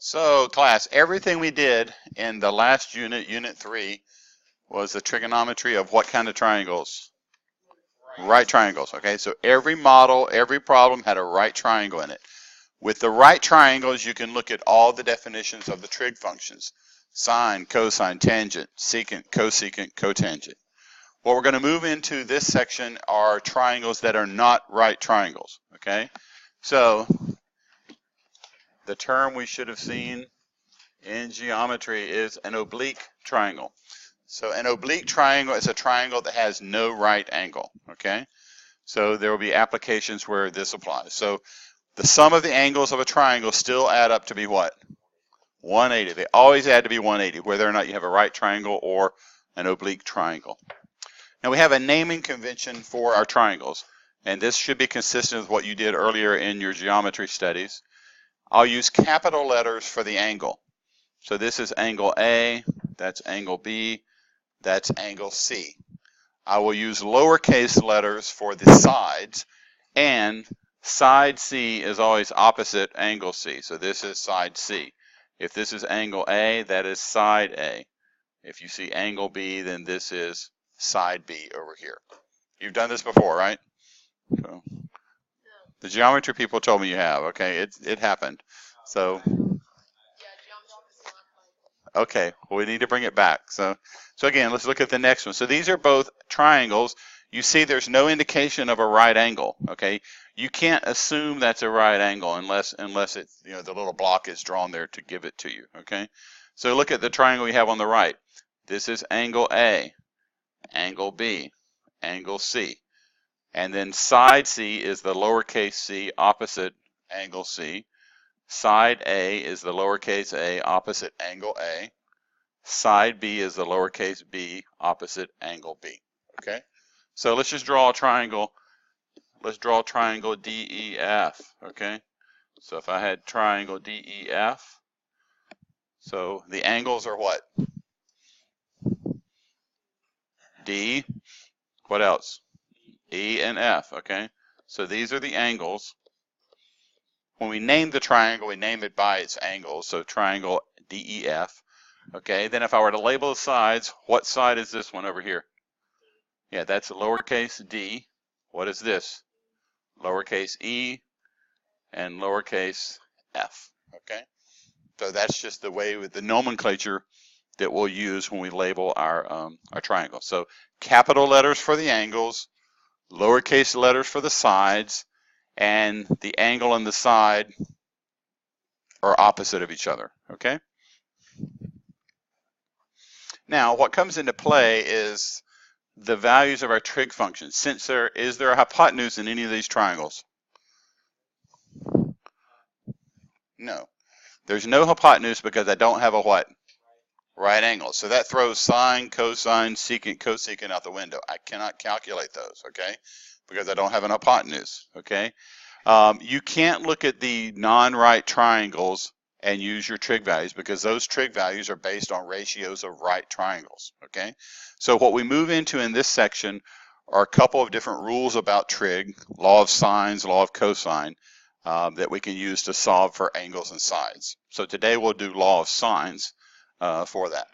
So class, everything we did in the last unit, unit 3, was the trigonometry of what kind of triangles? Right triangles, okay? So every model, every problem had a right triangle in it. With the right triangles, you can look at all the definitions of the trig functions. Sine, cosine, tangent, secant, cosecant, cotangent. What we're going to move into this section are triangles that are not right triangles, okay? So the term we should have seen in geometry is an oblique triangle. So an oblique triangle is a triangle that has no right angle, okay? So there will be applications where this applies. So the sum of the angles of a triangle still add up to be what? 180. They always add to be 180, whether or not you have a right triangle or an oblique triangle. Now we have a naming convention for our triangles, and this should be consistent with what you did earlier in your geometry studies. I'll use capital letters for the angle. So this is angle A, that's angle B, that's angle C. I will use lowercase letters for the sides, and side C is always opposite angle C. So this is side C. If this is angle A, that is side A. If you see angle B, then this is side B over here. You've done this before, right? So, the geometry people told me you have. Okay, it happened. So okay, well, we need to bring it back. So again, let's look at the next one. So these are both triangles. You see there's no indication of a right angle, okay? You can't assume that's a right angle unless it's, the little block is drawn there to give it to you, okay? So look at the triangle we have on the right. This is angle A, angle B, angle C. And then side C is the lowercase c opposite angle C. Side A is the lowercase a opposite angle A. Side B is the lowercase b opposite angle B. Okay? So let's just draw a triangle. Let's draw a triangle DEF. Okay? So if I had triangle DEF, so the angles are what? D. What else? E and F. Okay? So these are the angles. When we name the triangle, we name it by its angles. So triangle DEF. Okay, then if I were to label the sides, what side is this one over here? Yeah, that's lowercase d. What is this? Lowercase e and lowercase f. Okay, so that's just the way with the nomenclature that we'll use when we label our triangle. So capital letters for the angles, lowercase letters for the sides, and the angle and the side are opposite of each other. Okay. Now, what comes into play is the values of our trig functions. Since is there a hypotenuse in any of these triangles? No. There's no hypotenuse because I don't have a what? Right angle. So that throws sine, cosine, secant, cosecant out the window. I cannot calculate those, okay? Because I don't have an hypotenuse, okay? You can't look at the non-right triangles and use your trig values because those trig values are based on ratios of right triangles, okay? So what we move into in this section are a couple of different rules about trig, law of sines, law of cosine, that we can use to solve for angles and sides. So today we'll do law of sines for that.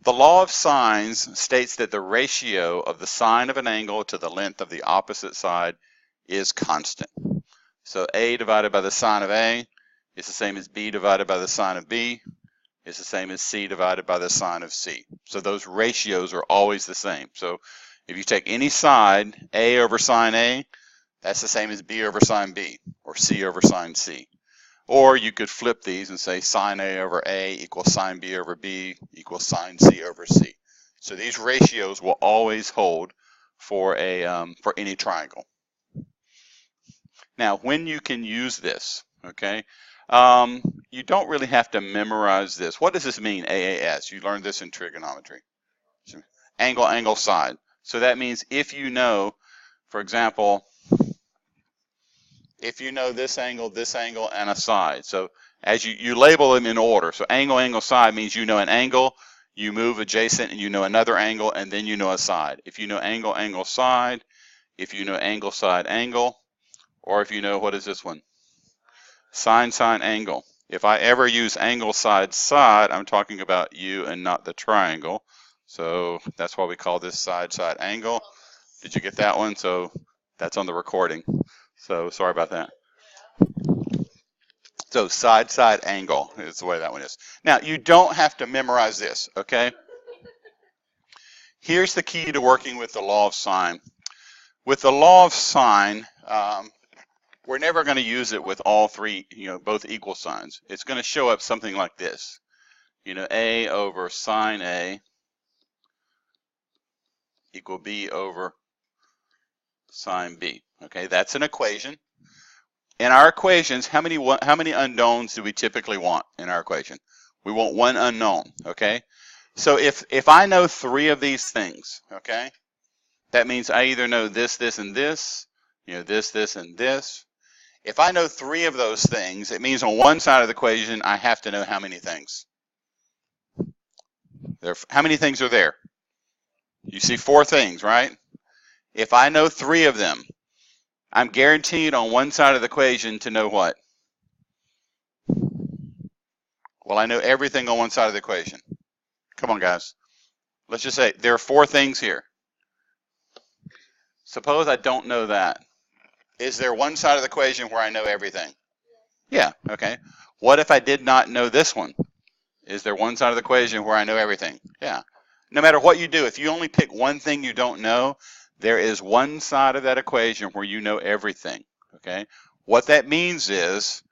The law of sines states that the ratio of the sine of an angle to the length of the opposite side is constant. So A divided by the sine of A is the same as B divided by the sine of B. It's the same as C divided by the sine of C. So those ratios are always the same. So if you take any side, A over sine A, that's the same as B over sine B, or C over sine C. Or you could flip these and say sine A over A equals sine B over B equals sine C over C. So these ratios will always hold for any triangle. Now, when you can use this, okay, you don't really have to memorize this. What does this mean, AAS? You learned this in trigonometry. Angle, angle, side. So that means if you know, for example, if you know this angle, and a side. So as you label them in order. So angle, angle, side means you know an angle, you move adjacent, and you know another angle, and then you know a side. If you know angle, angle, side, if you know angle, side, angle, or if you know, what is this one? Sine, sine, angle. If I ever use angle, side, side, I'm talking about you and not the triangle. So that's why we call this side, side, angle. Did you get that one? So that's on the recording. So sorry about that. So side, side, angle is the way that one is. Now, you don't have to memorize this, okay? Here's the key to working with the law of sine. With the law of sine, we're never going to use it with all three, both equal signs. It's going to show up something like this. A over sine A equal B over sine B. Okay, that's an equation. In our equations, how many unknowns do we typically want in our equation? We want one unknown, okay? So if I know three of these things, okay, that means I either know this, this, and this, this, this, and this. If I know three of those things, it means on one side of the equation, I have to know how many things. How many things are there? You see 4 things, right? If I know 3 of them, I'm guaranteed on one side of the equation to know what? Well, I know everything on one side of the equation. Come on, guys. Let's just say there are 4 things here. Suppose I don't know that. Is there one side of the equation where I know everything? Yeah, okay. What if I did not know this one? Is there one side of the equation where I know everything? Yeah. No matter what you do, if you only pick one thing you don't know, there is one side of that equation where you know everything, okay? What that means is,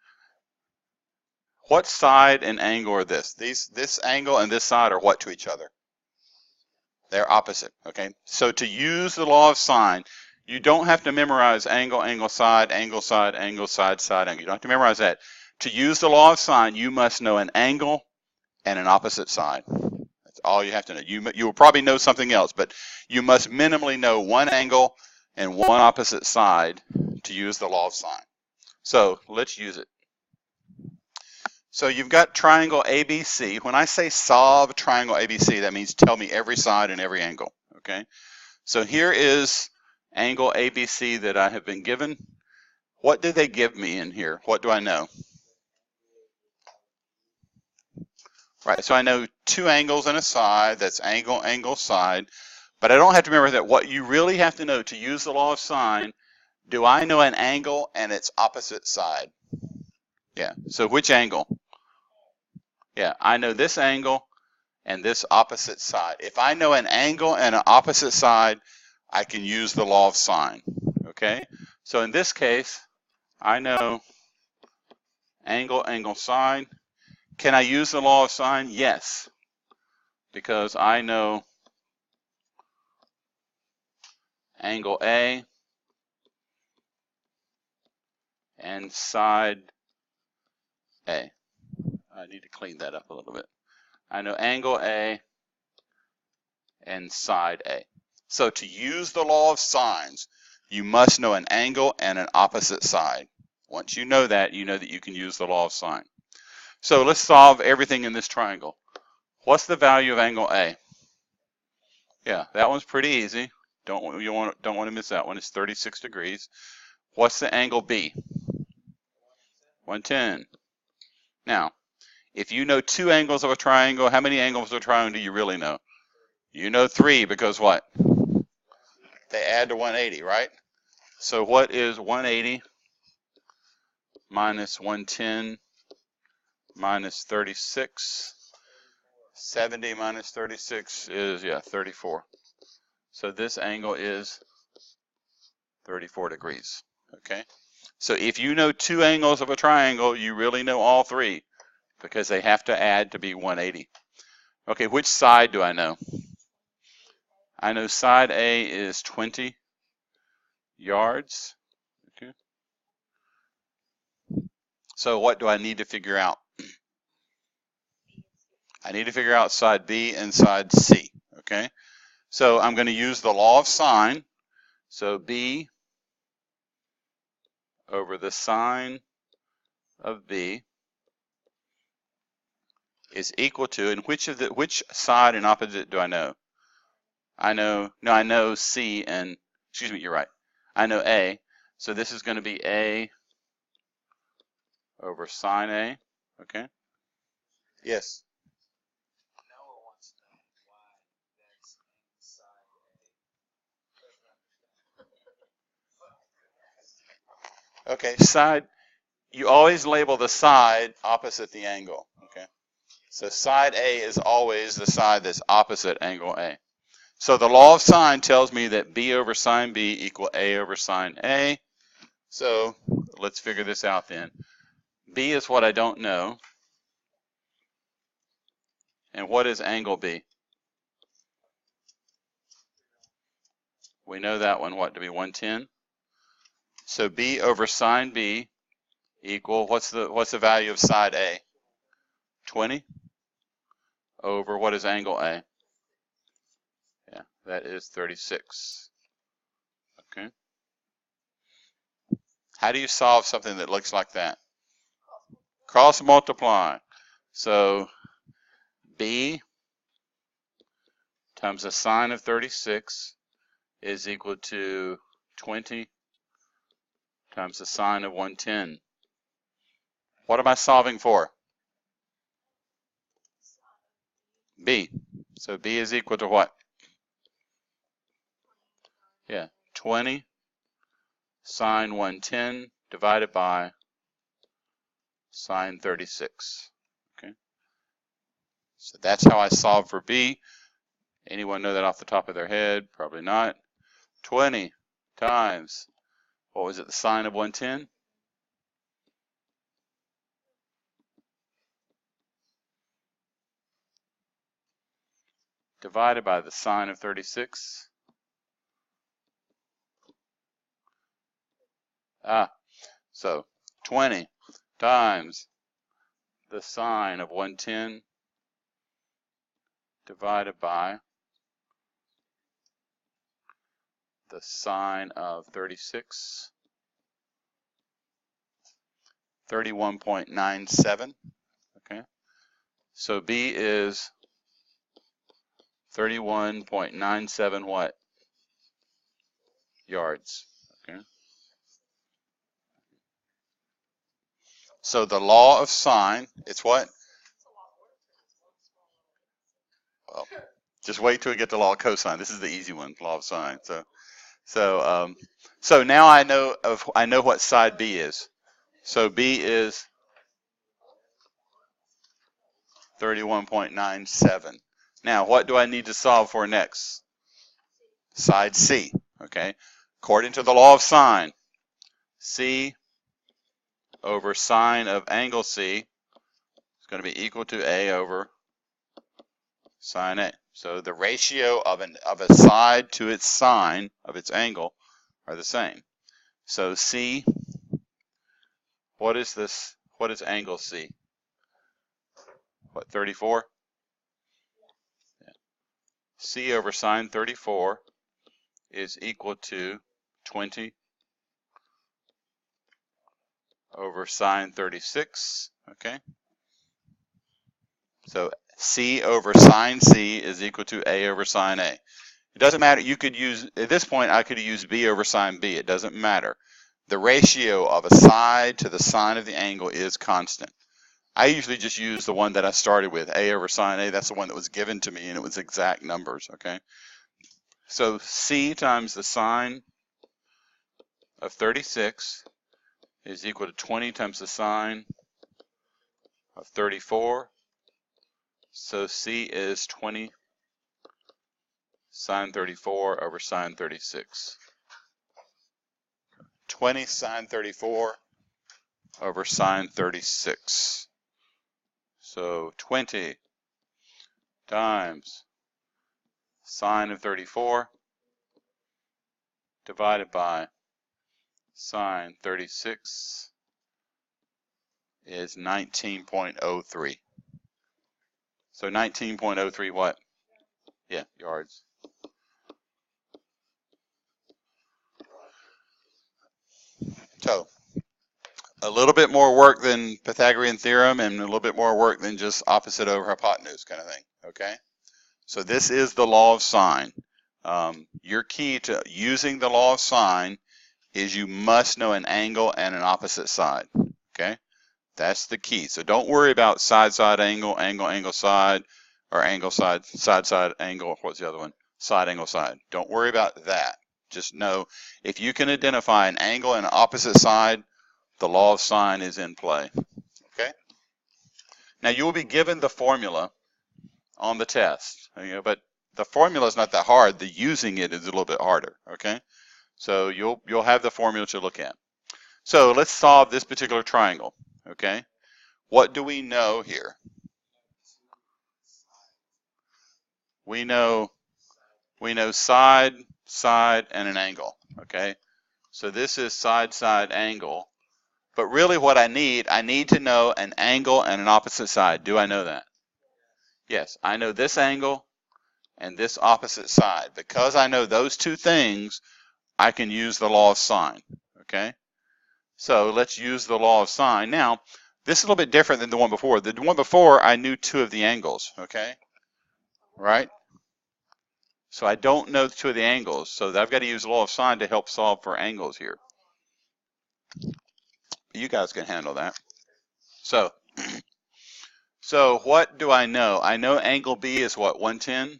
what side and angle are this? This angle and this side are what to each other? They're opposite, okay? So to use the law of sine, you don't have to memorize angle, angle, side, angle, side, angle, side, side, angle. You don't have to memorize that. To use the law of sine, you must know an angle and an opposite side. That's all you have to know. You will probably know something else, but you must minimally know one angle and one opposite side to use the law of sine. So let's use it. So you've got triangle ABC. When I say solve triangle ABC, that means tell me every side and every angle, okay? So here is angle ABC that I have been given. What did they give me in here? What do I know? Right, so I know 2 angles and a side. That's angle, angle, side. But I don't have to remember that. What you really have to know to use the law of sine, do I know an angle and its opposite side? Yeah, so which angle? Yeah, I know this angle and this opposite side. If I know an angle and an opposite side, I can use the law of sine, okay? So in this case, I know angle, angle, side. Can I use the law of sine? Yes, because I know angle A and side A. I need to clean that up a little bit. I know angle A and side A. So to use the law of sines, you must know an angle and an opposite side. Once you know that you can use the law of sine. So let's solve everything in this triangle. What's the value of angle A? Yeah, that one's pretty easy. Don't want to miss that one. It's 36 degrees. What's the angle B? 110. Now, if you know 2 angles of a triangle, how many angles of a triangle do you really know? You know 3 because what? They add to 180, right? So what is 180 minus 110 minus 36? 70 minus 36 is, 34. So this angle is 34 degrees, okay? So if you know 2 angles of a triangle, you really know all 3 because they have to add to be 180. Okay, which side do I know? I know side A is 20 yards. Okay. So what do I need to figure out? I need to figure out side B and side C, okay? So I'm going to use the law of sine. So B over the sine of B is equal to, and which side and opposite do I know? I know C and, you're right. I know A. So this is going to be A over sine A. Okay? Yes. Noah wants to know why that's inside A. Okay, side, you always label the side opposite the angle. Okay? So side A is always the side that's opposite angle A. So the law of sine tells me that B over sine B equal A over sine A. So let's figure this out then. B is what I don't know. And what is angle B? We know that one, what, to be 110? So B over sine B equal, what's the value of side A? 20 over what is angle A? Yeah, that is 36. Okay. How do you solve something that looks like that? Cross multiply. So B times the sine of 36 is equal to 20 times the sine of 110. What am I solving for? B. So B is equal to what? Yeah, 20 sine 110 divided by sine 36. Okay. So that's how I solve for B. Anyone know that off the top of their head? Probably not. 20 times, what was it, the sine of 110? Divided by the sine of 36. So 20 times the sine of 110 divided by the sine of 36. 31.97. Okay. So B is 31.97 what? Yards. Okay. So the law of sine, it's what? Well, just wait till we get to law of cosine. This is the easy one, law of sine. So now I know what side B is. So B is 31.97. Now, what do I need to solve for next? Side C. Okay. According to the law of sine, C over sine of angle C is going to be equal to A over sine A. So the ratio of a side to its sine of its angle are the same. So C, what is this? What is angle C? What, 34? Yeah. C over sine 34 is equal to 20 over sine 36. Okay. So C over sine C is equal to A over sine A. It doesn't matter. You could use, at this point, I could use B over sine B. It doesn't matter. The ratio of a side to the sine of the angle is constant. I usually just use the one that I started with, A over sine A. That's the one that was given to me, and it was exact numbers, okay? So C times the sine of 36 is equal to 20 times the sine of 34. So C is 20 sine 34 over sine 36. 20 sine 34 over sine 36. So 20 times sine of 34 divided by sine 36 is 19.03. So 19.03 what? Yeah, yards. So a little bit more work than Pythagorean theorem and a little bit more work than just opposite over hypotenuse kind of thing, okay? So this is the law of sine. Your key to using the law of sine is you must know an angle and an opposite side, okay? That's the key. So don't worry about side, side, angle, angle, angle, side, or angle, side, side, side, angle. What's the other one? Side, angle, side. Don't worry about that. Just know if you can identify an angle and an opposite side, the law of sine is in play. Okay? Now you will be given the formula on the test, but the formula is not that hard. The using it is a little bit harder. Okay? So you'll have the formula to look at. So let's solve this particular triangle. Okay? What do we know here? We know side, side, and an angle. Okay? So this is side, side, angle. But really what I need to know an angle and an opposite side. Do I know that? Yes, I know this angle and this opposite side. Because I know those two things, I can use the law of sine. Okay? So let's use the law of sine. Now, this is a little bit different than the one before. The one before, I knew two of the angles. Okay? Right? So I don't know two of the angles. So I've got to use the law of sine to help solve for angles here. You guys can handle that. So, so what do I know? I know angle B is what, 110?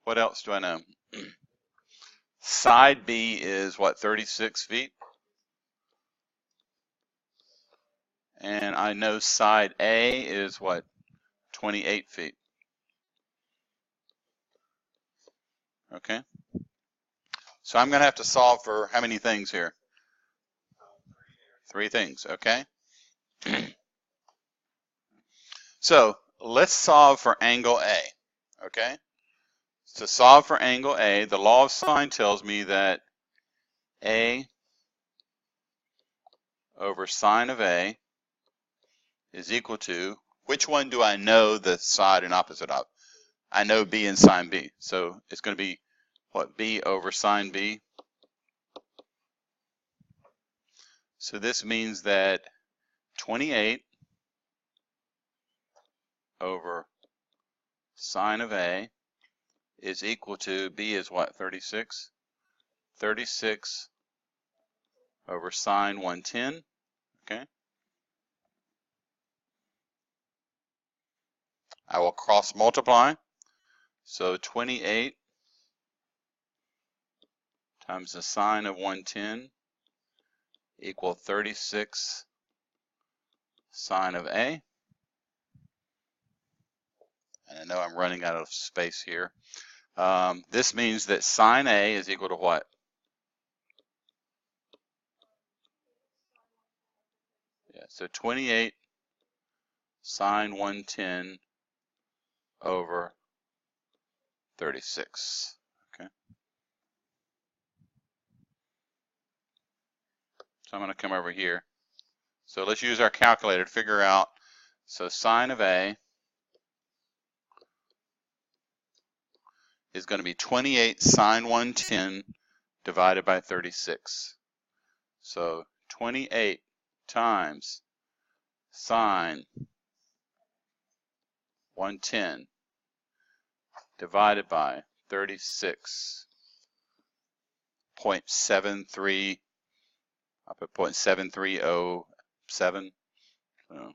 What else do I know? Side B is what, 36 feet? And I know side A is what, 28 feet? Okay. So I'm going to have to solve for how many things here? 3 things, okay? So let's solve for angle A, okay? To solve for angle A, the law of sine tells me that A over sine of A is equal to, which one do I know the side and opposite of? I know B and sine B. So it's going to be, what, B over sine B? So this means that 28 over sine of A is equal to, B is what, 36? 36 over sine 110, okay? I will cross multiply. So 28 times the sine of 110 equal 36 sine of A. And I know I'm running out of space here. This means that sine A is equal to what? Yeah, so 28 sine 110 over 36. Okay. So I'm going to come over here. So let's use our calculator to figure out. So sine of A is going to be 28 sine 110 divided by 36. So 28 times sine 110 divided by 36.73. I'll put 0.7307. So,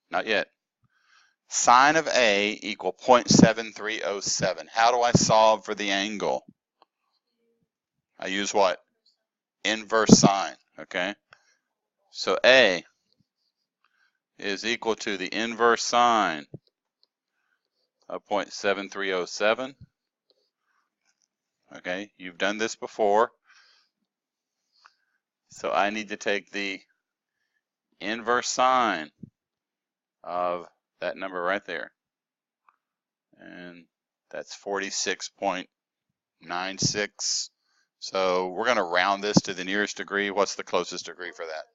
not yet. Sine of A equal 0.7307. How do I solve for the angle? I use what? Inverse sine, okay? So A is equal to the inverse sine of 0.7307. Okay, you've done this before. So I need to take the inverse sine of that number right there. And that's 46.96. So we're going to round this to the nearest degree. What's the closest degree for that?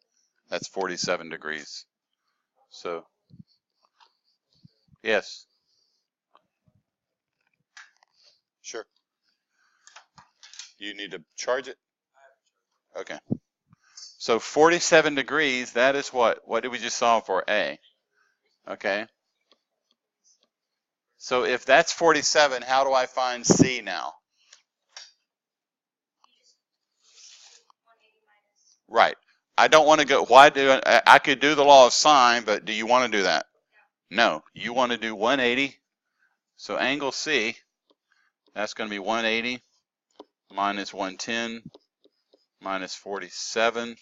That's 47 degrees. So, yes. Sure. You need to charge it? Okay. So 47 degrees, that is what? What did we just solve for? A. Okay. So if that's 47, how do I find C now? Right. I don't want to go, why do I could do the law of sine, but do you want to do that? No. You want to do 180. So angle C, that's going to be 180 minus 110 minus 47.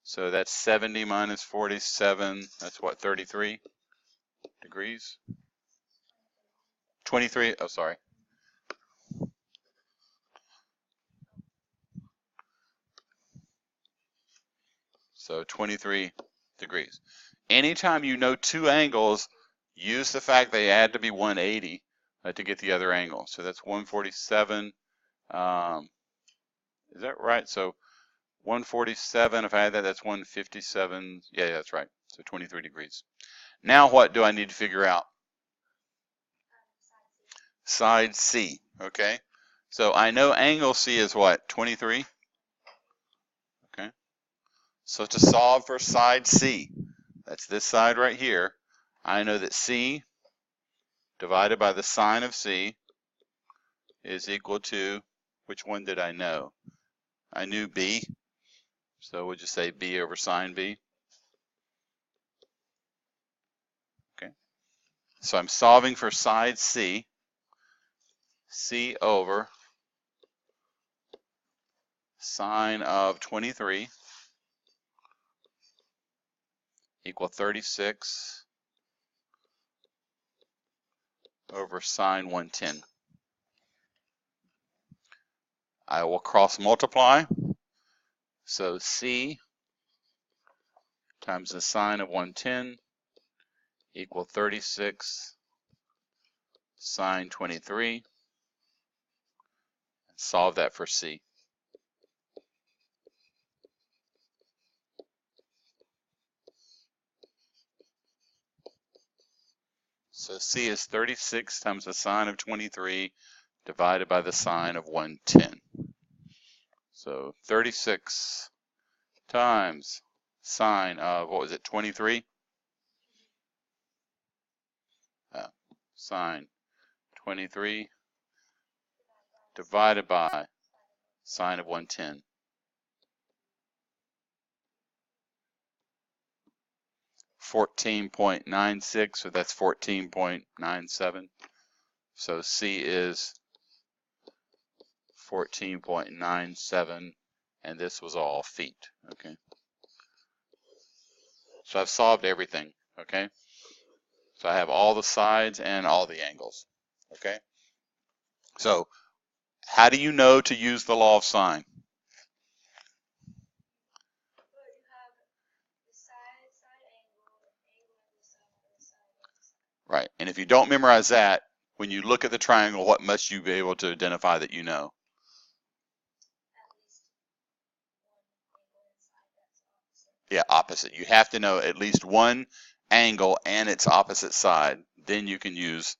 So that's 70 minus 47. That's what, 33 degrees? 23, oh, sorry. So 23 degrees. Anytime you know two angles, use the fact they had to be 180 to get the other angle. So that's 147. Is that right? So 147, if I had that, that's 157. Yeah, that's right. So 23 degrees. Now what do I need to figure out? Side C, okay? So I know angle C is what, 23? Okay. So to solve for side C, that's this side right here, I know that C divided by the sine of C is equal to, which one did I know? I knew B, so we'll just say B over sine B. Okay. So I'm solving for side C, C over sine of 23 equal 36 over sine 110. I will cross multiply. So C times the sine of 110 equal 36 sine 23. Solve that for C. So C is 36 times the sine of 23 divided by the sine of 110. So 36 times sine of, what was it, 23? Sine 23 divided by sine of 110. 14.96, so that's 14.97. So C is 14.97, and this was all feet, okay? So I've solved everything, okay? So I have all the sides and all the angles, okay? So how do you know to use the law of sine? Right, and if you don't memorize that, when you look at the triangle, what must you be able to identify that you know? Yeah, opposite. You have to know at least one angle and its opposite side. Then you can use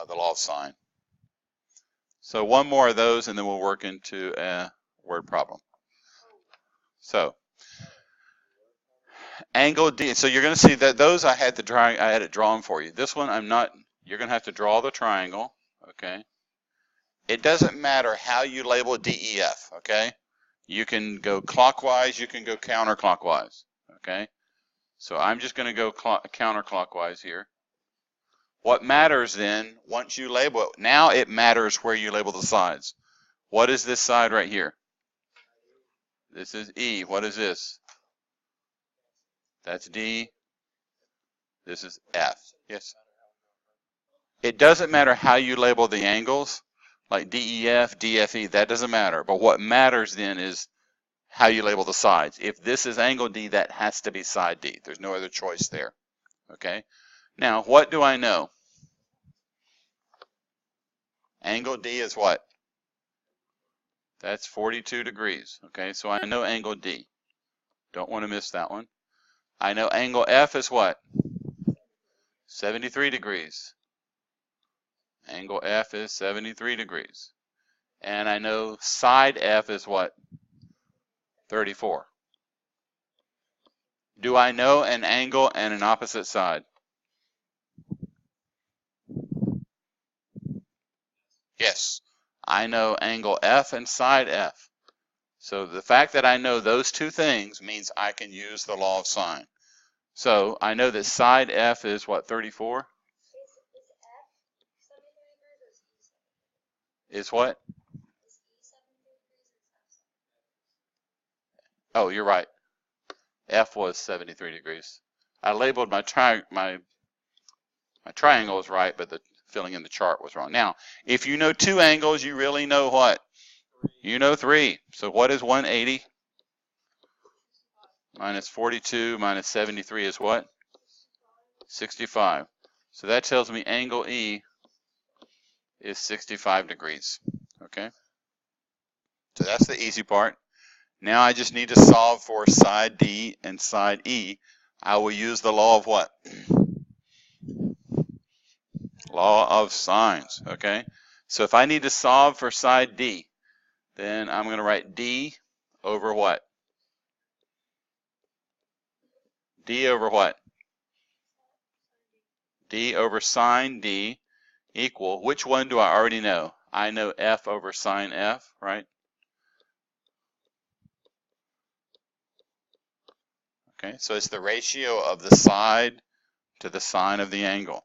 the law of sine. So one more of those, and then we'll work into a word problem. So angle D. So you're going to see that those I had it drawn for you. This one I'm not. You're going to have to draw the triangle. Okay. It doesn't matter how you label DEF. Okay. You can go clockwise. You can go counterclockwise. Okay. So I'm just going to go counterclockwise here. What matters then, once you label it, now it matters where you label the sides. What is this side right here? This is E. What is this? That's D. This is F. Yes. It doesn't matter how you label the angles, like DEF, DFE, that doesn't matter. But what matters then is how you label the sides. If this is angle D, that has to be side D. There's no other choice there. Okay? Now, what do I know? Angle D is what? That's 42 degrees. Okay, so I know angle D. Don't want to miss that one. I know angle F is what? 73 degrees. Angle F is 73 degrees. And I know side F is what? 34. Do I know an angle and an opposite side? Yes, I know angle F and side F. So the fact that I know those two things means I can use the law of sine. So I know that side F is what, 34? Is what? Oh, you're right. F was 73 degrees. I labeled my triangles right, but the filling in the chart was wrong. Now, if you know two angles, you really know what? You know three. So what is 180 minus 42 minus 73 is what? 65. So that tells me angle E is 65 degrees. Okay? So that's the easy part. Now I just need to solve for side D and side E. I will use the law of what? Law of sines. Okay? So if I need to solve for side D, then I'm going to write D over what? D over what? D over sine D equal, which one do I already know? I know F over sine F, right? Okay, so it's the ratio of the side to the sine of the angle.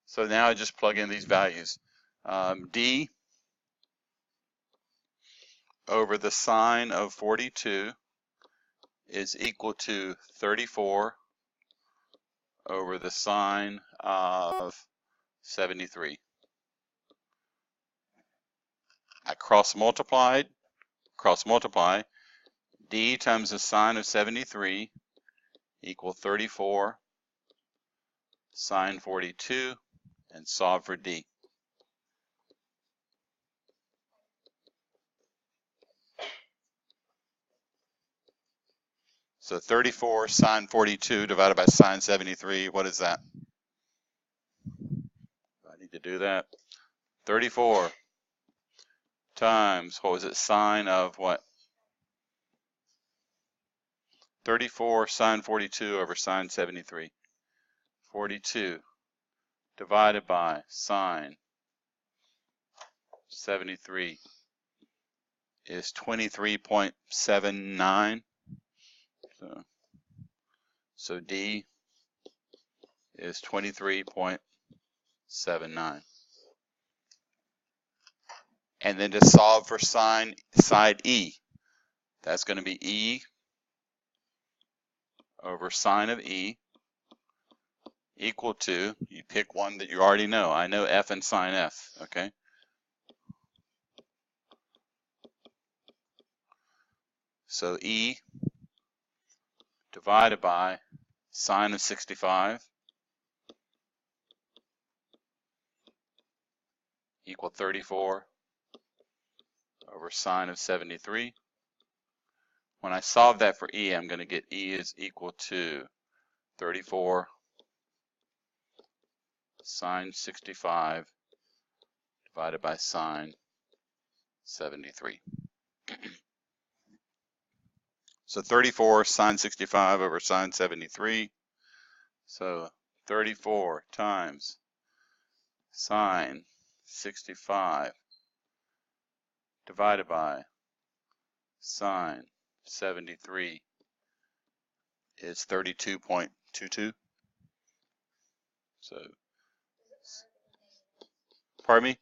So now I just plug in these values. D over the sine of 42 is equal to 34 over the sine of 73. I cross multiply, D times the sine of 73 equal 34 sine 42, and solve for D. So 34 sine 42 divided by sine 73, what is that? I need to do that. 34 times, what was it, sine of what? 34 sine 42 over sine 73. 42 divided by sine 73 is 23.79. So D is 23.79. And then to solve for side E, that's going to be E over sine of E equal to, you pick one that you already know. I know F and sine F, okay? So E divided by sine of 65 equal 34 over sine of 73. When I solve that for E, I'm going to get E is equal to 34 sine 65 divided by sine 73. So 34 sine 65 over sine 73. So 34 times sine 65 divided by sine 73 is 32.22. So, pardon me?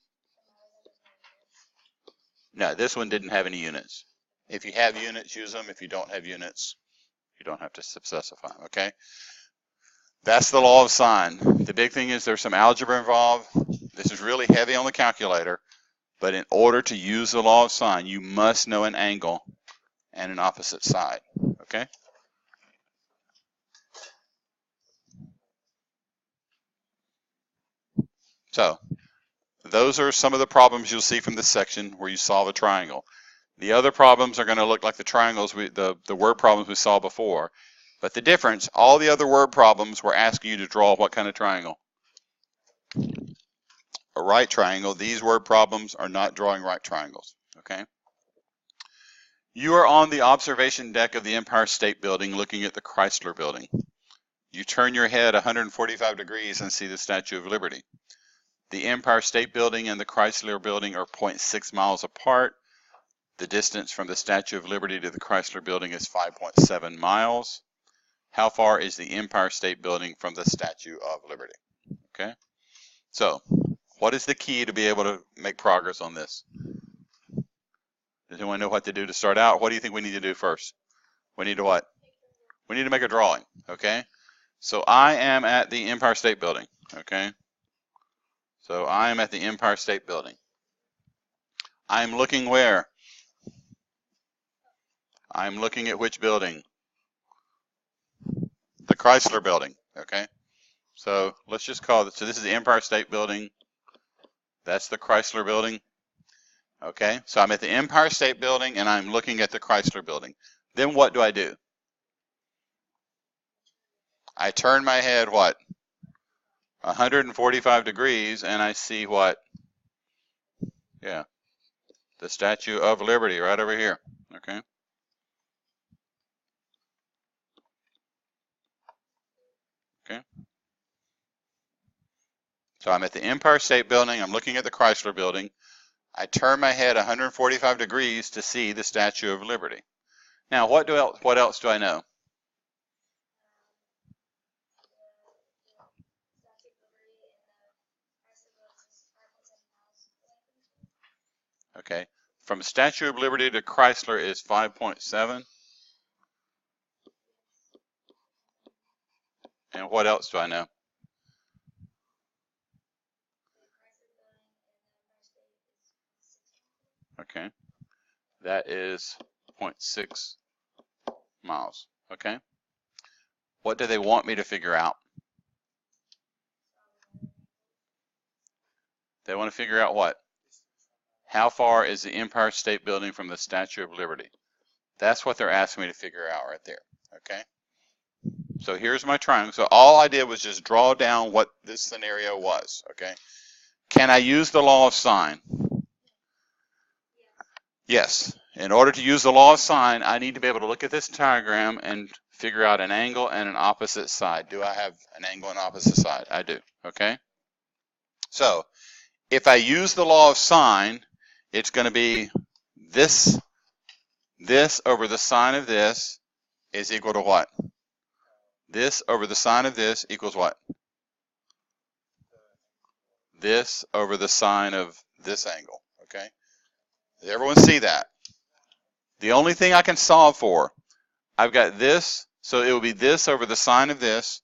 No, this one didn't have any units. If you have units, use them. If you don't have units, you don't have to specify, okay? That's the law of sine. The big thing is there's some algebra involved. This is really heavy on the calculator, but in order to use the law of sine, you must know an angle and an opposite side, okay? So, those are some of the problems you'll see from this section where you solve a triangle. The other problems are going to look like the triangles, the word problems we saw before. But the difference, all the other word problems were asking you to draw what kind of triangle? A right triangle. These word problems are not drawing right triangles, okay? You are on the observation deck of the Empire State Building looking at the Chrysler Building. You turn your head 145 degrees and see the Statue of Liberty. The Empire State Building and the Chrysler Building are 0.6 miles apart. The distance from the Statue of Liberty to the Chrysler Building is 5.7 miles. How far is the Empire State Building from the Statue of Liberty? Okay, so what is the key to be able to make progress on this? Does anyone know what to do to start out? What do you think we need to do first? We need to what? We need to make a drawing, okay? So I am at the Empire State Building, okay? So I am at the Empire State Building. I'm looking where? I'm looking at which building? The Chrysler Building, okay? So let's just call it, so this is the Empire State Building. That's the Chrysler Building. Okay, so I'm at the Empire State Building and I'm looking at the Chrysler Building. Then what do? I turn my head what? 145 degrees and I see what? Yeah, the Statue of Liberty right over here. Okay. Okay. So I'm at the Empire State Building, I'm looking at the Chrysler Building. I turn my head 145 degrees to see the Statue of Liberty. Now, what else do I know? Okay, from Statue of Liberty to Chrysler is 5.7. And what else do I know? Okay, that is 0.6 miles. Okay, what do they want me to figure out? They want to figure out what? How far is the Empire State Building from the Statue of Liberty? That's what they're asking me to figure out right there. Okay, so here's my triangle. So all I did was just draw down what this scenario was. Okay, can I use the law of sine? Yes. In order to use the law of sine, I need to be able to look at this diagram and figure out an angle and an opposite side. Do I have an angle and opposite side? I do. Okay. So if I use the law of sine, it's going to be this over the sine of this is equal to what? This over the sine of this equals what? This over the sine of this angle. Okay. Does everyone see that? The only thing I can solve for, I've got this, so it will be this over the sine of this.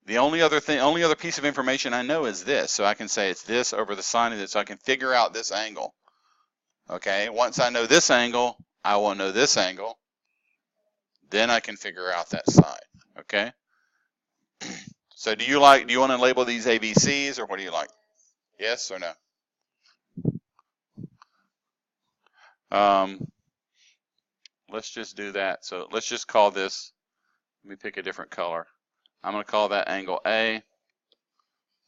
The only other piece of information I know is this, so I can say it's this over the sine of this, so I can figure out this angle. Okay, once I know this angle, I will know this angle. Then I can figure out that side. Okay. So do you want to label these ABCs, or what do you like? Yes or no? Let's just do that. So let's just call this, let me pick a different color. I'm going to call that angle A,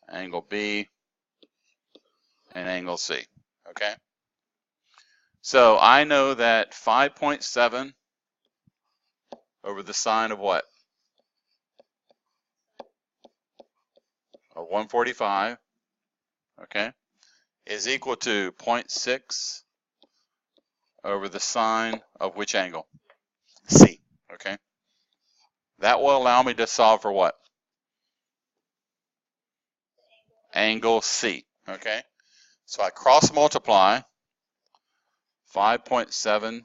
angle B, and angle C. Okay? So I know that 5.7 over the sine of what? Of 145, okay, is equal to 0.6 over the sine of which angle? C, okay? That will allow me to solve for what? Angle C, okay? So I cross multiply 5.7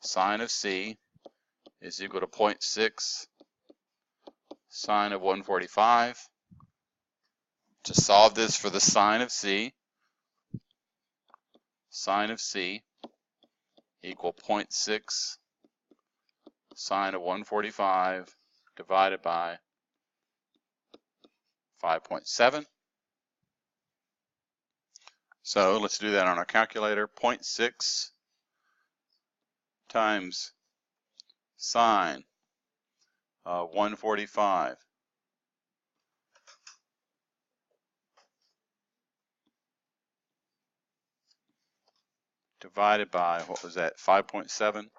sine of C is equal to 0.6 sine of 145. To solve this for the sine of C, sine of C equal 0.6 sine of 145 divided by 5.7. So let's do that on our calculator. 0.6 times sine of 145 divided by, what was that, 5.7?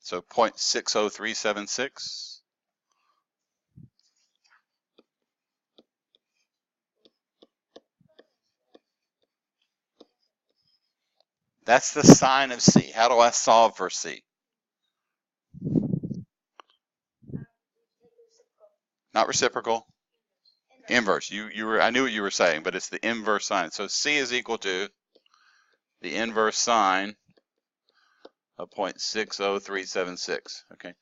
So 0.60376. That's the sine of C. How do I solve for C? Not reciprocal. Inverse. I knew what you were saying, but it's the inverse sine. So C is equal to the inverse sine of 0.60376. Okay.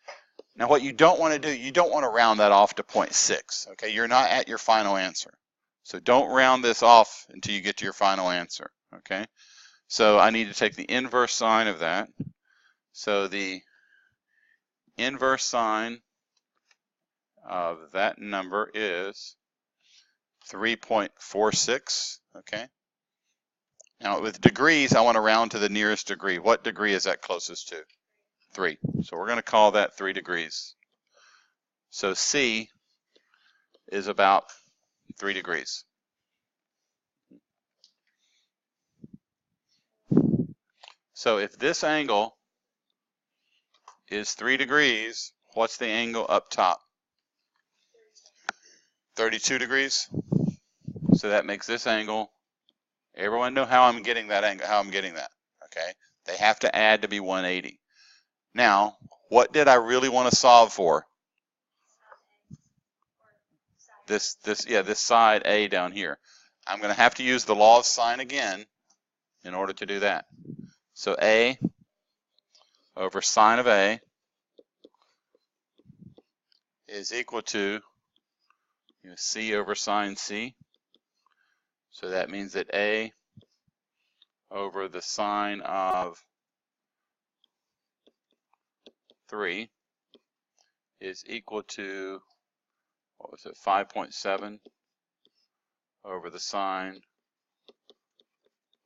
Now what you don't want to do, you don't want to round that off to 0.6. Okay. You're not at your final answer. So don't round this off until you get to your final answer. Okay. So I need to take the inverse sine of that. So the inverse sine of that number is 3.46. Okay. Now with degrees, I want to round to the nearest degree. What degree is that closest to? 3. So we're going to call that 3 degrees. So C is about 3 degrees. So if this angle is 3 degrees, what's the angle up top? 32 degrees. So that makes this angle. Everyone know how I'm getting that angle, how I'm getting that, okay? They have to add to be 180. Now, what did I really want to solve for? This side A down here. I'm going to have to use the law of sine again in order to do that. So A over sine of A is equal to C over sine C. So that means that A over the sine of 3 is equal to, what was it, 5.7 over the sine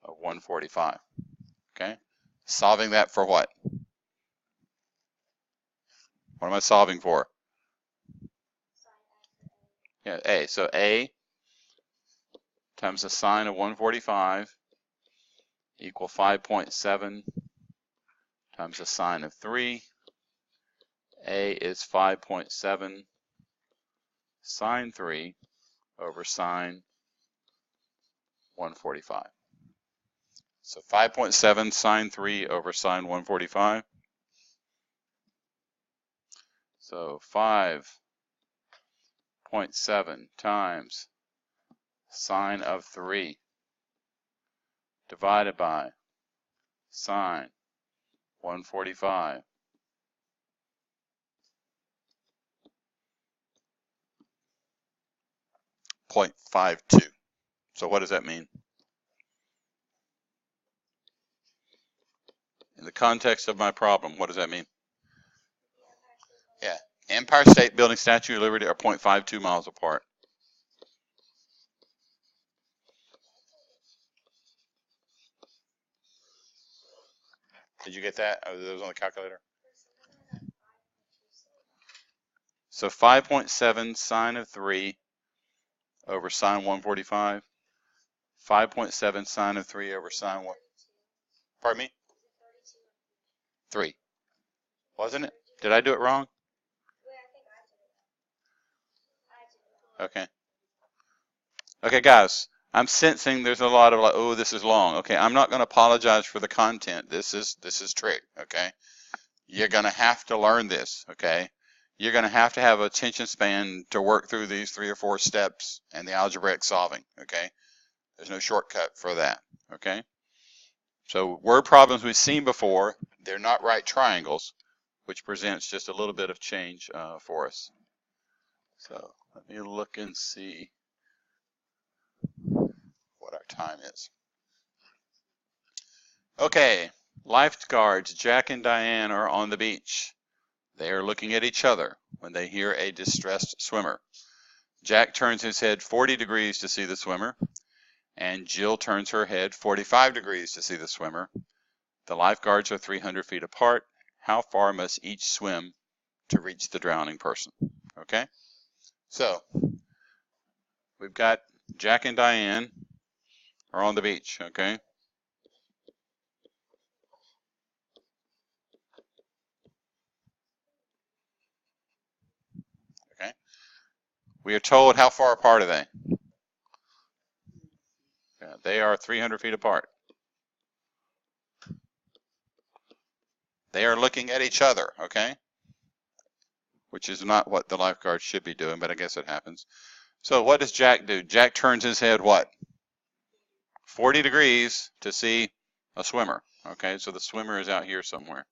of 145. Okay? Solving that for what? What am I solving for? Yeah, A. So A times the sine of 145 equal 5.7 times the sine of 3. A is 5.7 sine 3 over sine 145. So 5.7 sine 3 over sine 145. So 5.7 times sine of 3 divided by sine 145 0.52. So what does that mean? In the context of my problem, what does that mean? Yeah, Empire State Building, Statue of Liberty are 0.52 miles apart. Did you get that? Are those on the calculator? So 5.7 sine of 3 over sine 145. 5.7 sine of 3 over sine 1. Pardon me? 3. Wasn't it? Did I do it wrong? Okay. Okay, guys. I'm sensing there's a lot of like, oh, this is long. Okay, I'm not going to apologize for the content. This is trick. Okay, you're going to have to learn this. Okay, you're going to have attention span to work through these 3 or 4 steps and the algebraic solving. Okay, there's no shortcut for that. Okay, so word problems we've seen before, they're not right triangles, which presents just a little bit of change for us. So let me look and see what our time is. Okay, lifeguards Jack and Diane are on the beach. They are looking at each other when they hear a distressed swimmer. Jack turns his head 40 degrees to see the swimmer, and Jill turns her head 45 degrees to see the swimmer. The lifeguards are 300 feet apart. How far must each swim to reach the drowning person? Okay, so we've got Jack and Diane are on the beach. Okay. Okay. We are told how far apart are they? Yeah, they are 300 feet apart. They are looking at each other, okay? Which is not what the lifeguard should be doing, but I guess it happens. So what does Jack do? Jack turns his head what? 40 degrees to see a swimmer, okay? So the swimmer is out here somewhere.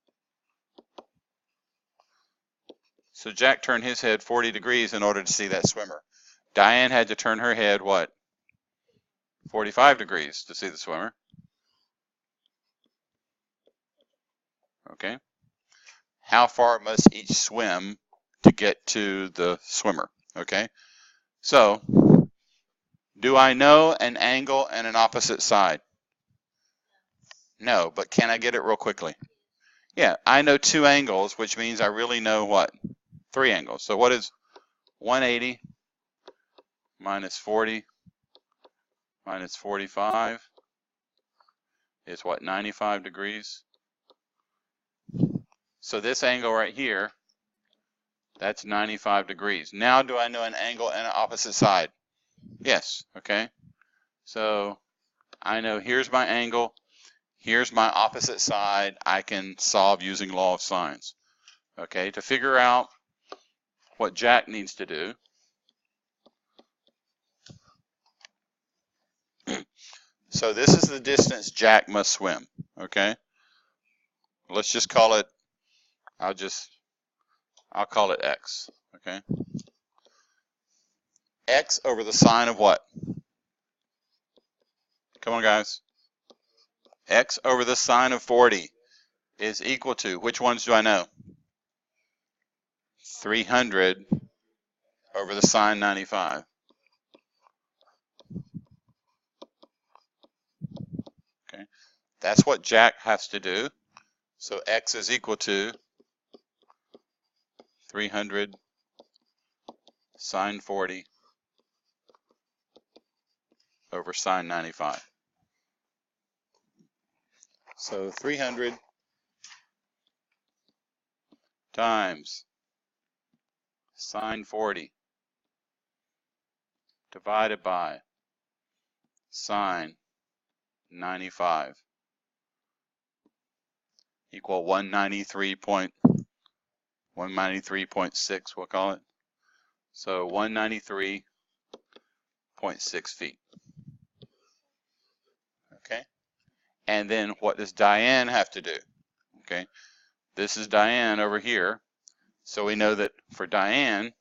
So Jack turned his head 40 degrees in order to see that swimmer. Diane had to turn her head what? 45 degrees to see the swimmer. Okay. How far must each swim to get to the swimmer? Okay. So, do I know an angle and an opposite side? No, but can I get it real quickly? Yeah, I know 2 angles, which means I really know what? 3 angles. So what is 180 minus 40 minus 45 is what, 95 degrees? So this angle right here, that's 95 degrees. Now do I know an angle and an opposite side? Yes, okay. So I know here's my angle, here's my opposite side. I can solve using law of sines. Okay, to figure out what Jack needs to do, so this is the distance Jack must swim, okay? Let's just call it, I'll call it x, okay? X over the sine of what? Come on, guys. X over the sine of 40 is equal to, which ones do I know? 300 over the sine 95. Okay, that's what Jack has to do. So X is equal to 300 sine 40 over sine 95. So 300 times sine 40 divided by sine 95 equal 193.6, we'll call it. So 193.6 feet. Okay. And then what does Diane have to do? Okay. This is Diane over here. So we know that for Diane,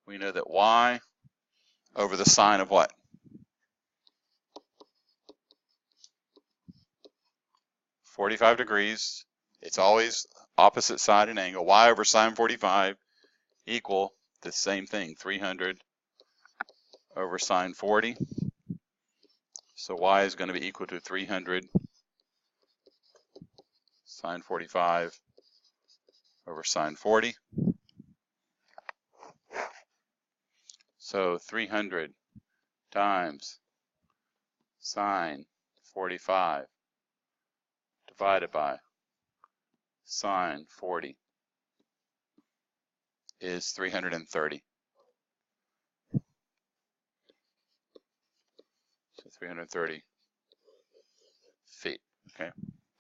we know that y over the sine of what? 45 degrees. It's always opposite side and angle. Y over sine 45 equal the same thing, 300 over sine 40. So y is going to be equal to 300 sine 45 over sine 40. So 300 times sine 45 divided by sine 40 is 330. So 330 feet. Okay.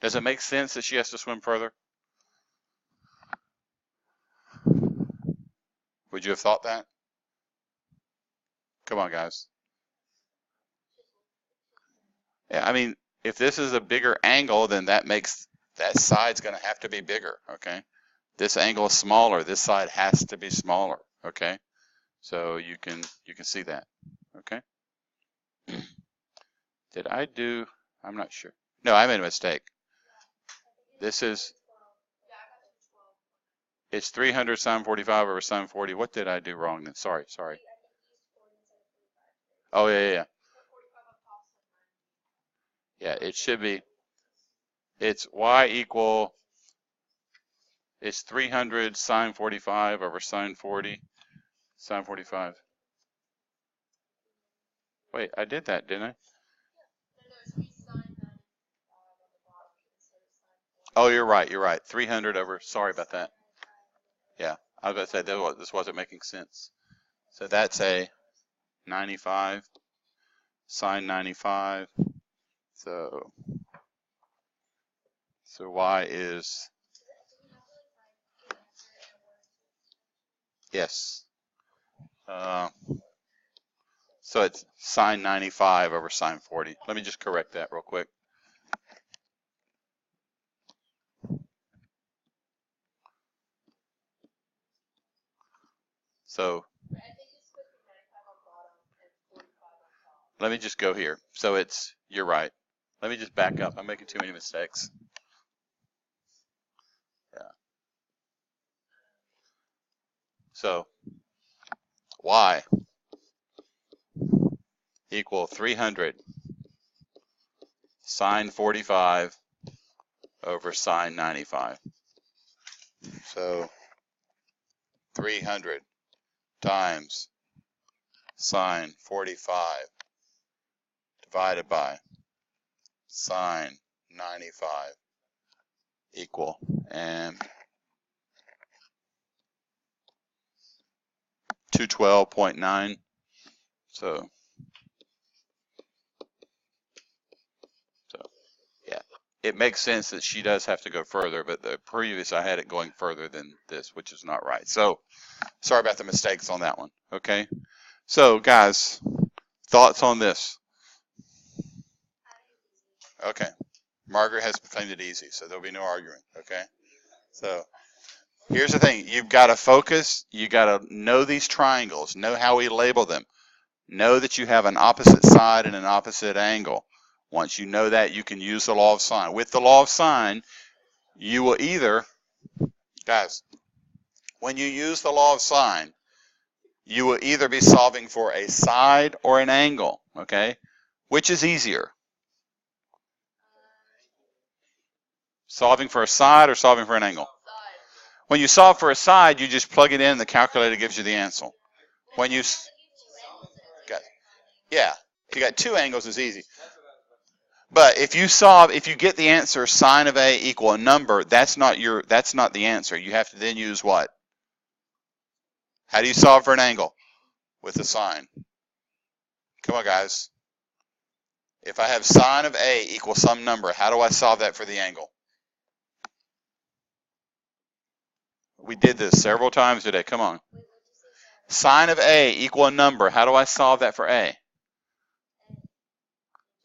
Does it make sense that she has to swim further? Would you have thought that? Come on, guys. Yeah, I mean, if this is a bigger angle, then that side's going to have to be bigger, okay? This angle is smaller. This side has to be smaller, okay? So you can see that, okay? Did I do? I'm not sure. No, I made a mistake. This is, it's 300 sine 45 over sine 40. What did I do wrong then? Sorry. Oh, yeah. Yeah, it should be, it's y equal, it's 300 sine 45 over sine 40, sine 45. Wait, I did that, didn't I? Oh, you're right. 300 over, sorry about that. Yeah, I was about to say this wasn't making sense. So that's a 95, sine 95. So So y is, yes. So it's sine 95 over sine 40. Let me just correct that real quick. So let me just go here. So it's, you're right. Let me just back up. I'm making too many mistakes. Yeah. So y equal 300 sine 45 over sine 95. So 300 times sine 45 divided by sine 95 equal, and 212.9. So yeah, it makes sense that she does have to go further, but the previous I had it going further than this, which is not right. So sorry about the mistakes on that one. Okay, so guys, thoughts on this? Okay, Margaret has claimed it easy, so there'll be no arguing. Okay, so here's the thing: you've got to focus. You got to know these triangles, know how we label them, know that you have an opposite side and an opposite angle. Once you know that, you can use the law of sine. With the law of sine, you will either, guys, when you use the law of sine, you will either be solving for a side or an angle, okay? Which is easier? Solving for a side or solving for an angle? When you solve for a side, you just plug it in, the calculator gives you the answer. When you, yeah, if you got two angles, it's easy. But if you get the answer sine of A equal a number, that's not the answer. You have to then use what? How do you solve for an angle? With a sine. Come on, guys. If I have sine of A equal some number, how do I solve that for the angle? We did this several times today. Come on. Sine of A equal a number. How do I solve that for A?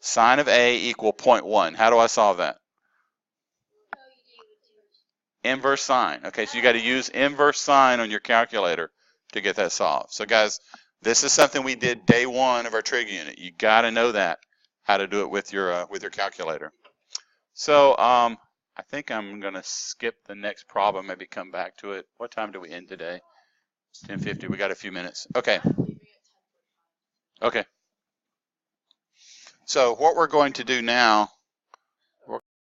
Sine of A equal 0.1. How do I solve that? Inverse sine. Okay, so you got to use inverse sine on your calculator to get that solved. So guys, this is something we did day one of our trig unit. You got to know that, how to do it with your calculator. So I think I'm going to skip the next problem, maybe come back to it. What time do we end today? 10:50. We got a few minutes. Okay. Okay. So what we're going to do now